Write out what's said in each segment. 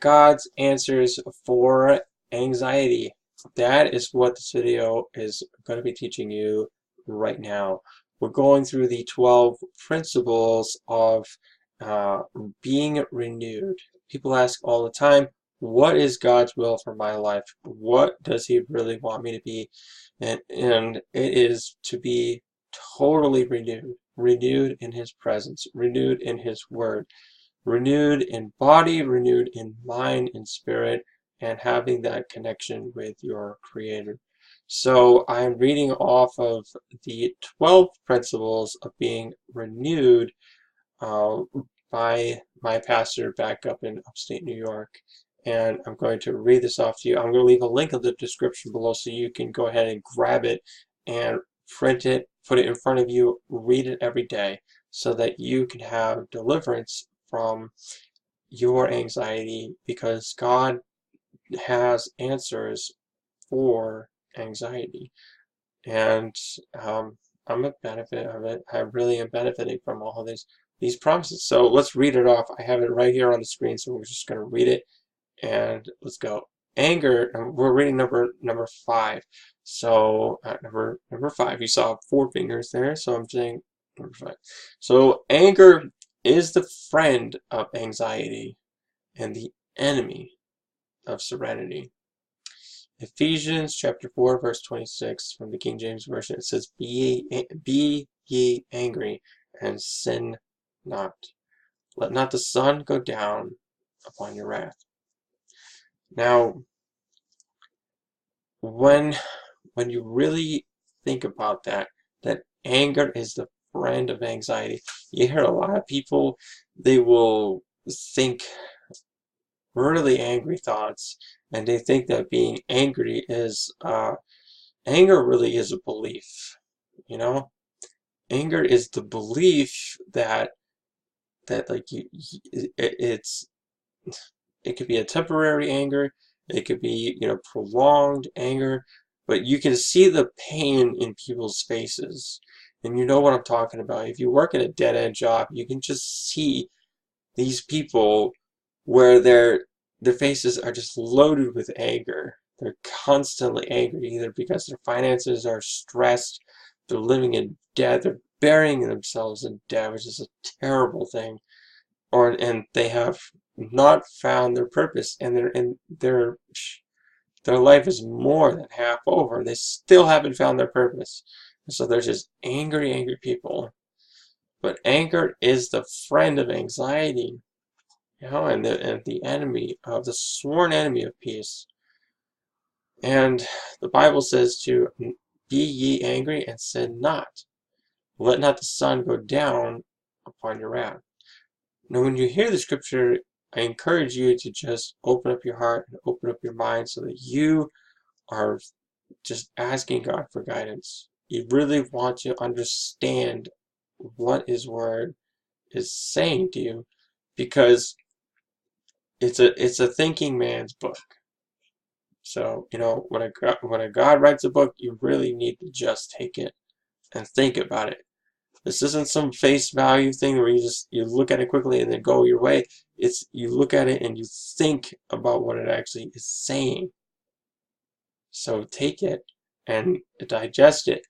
God's answers for anxiety. That is what this video is going to be teaching you right now. We're going through the 12 principles of being renewed. People ask all the time, what is God's will for my life? What does He really want me to be? And it is to be totally renewed. Renewed in His presence. Renewed in His Word. Renewed in body, renewed in mind and spirit, and having that connection with your Creator. So I'm reading off of the 12 principles of being renewed by my pastor back up in upstate New York. And I'm going to read this off to you. I'm going to leave a link in the description below so you can go ahead and grab it and print it, put it in front of you, read it every day so that you can have deliverance from your anxiety, because God has answers for anxiety. And I'm a benefit of it. I really am benefiting from all of these promises. So let's read it off. I have it right here on the screen, so we're just going to read it. And let's go. Anger. We're reading number 5. So number 5. You saw 4 fingers there. So I'm saying number 5. So anger is the friend of anxiety and the enemy of serenity. Ephesians chapter 4 verse 26 from the King James Version, it says, be ye angry and sin not. Let not the sun go down upon your wrath. Now, when you really think about that anger is the friend of anxiety, you hear a lot of people, they will think really angry thoughts, and they think that being angry is anger really is a belief. You know, anger is the belief that like it could be a temporary anger, it could be, you know, prolonged anger, but you can see the pain in people's faces, and you know what I'm talking about. If you work at a dead-end job, you can just see these people where their faces are just loaded with anger. They're constantly angry, either because their finances are stressed, they're living in debt, they're burying themselves in debt, which is a terrible thing, and they have not found their purpose, and their life is more than half over. They still haven't found their purpose. And so they're just angry people. But anger is the friend of anxiety. You know, and the enemy of the sworn enemy of peace. And the Bible says to be ye angry and sin not. Let not the sun go down upon your wrath. Now, when you hear the scripture, I encourage you to just open up your heart and open up your mind so that you are just asking God for guidance. You really want to understand what His Word is saying to you, because it's a thinking man's book. So, you know, when a God writes a book, you really need to just take it and think about it. This isn't some face value thing where you look at it quickly and then go your way. It's you look at it and you think about what it actually is saying. So take it and digest it,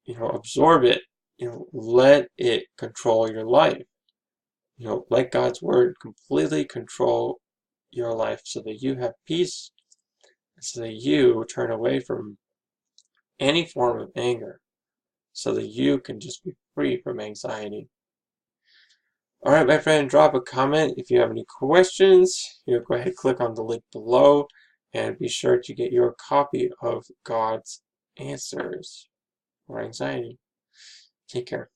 you know, absorb it, you know, let it control your life. You know, let God's Word completely control your life so that you have peace, so that you turn away from any form of anger, so that you can just be free from anxiety. Alright, my friend, drop a comment if you have any questions. You know, go ahead and click on the link below, and be sure to get your copy of God's Answers for Anxiety. Take care.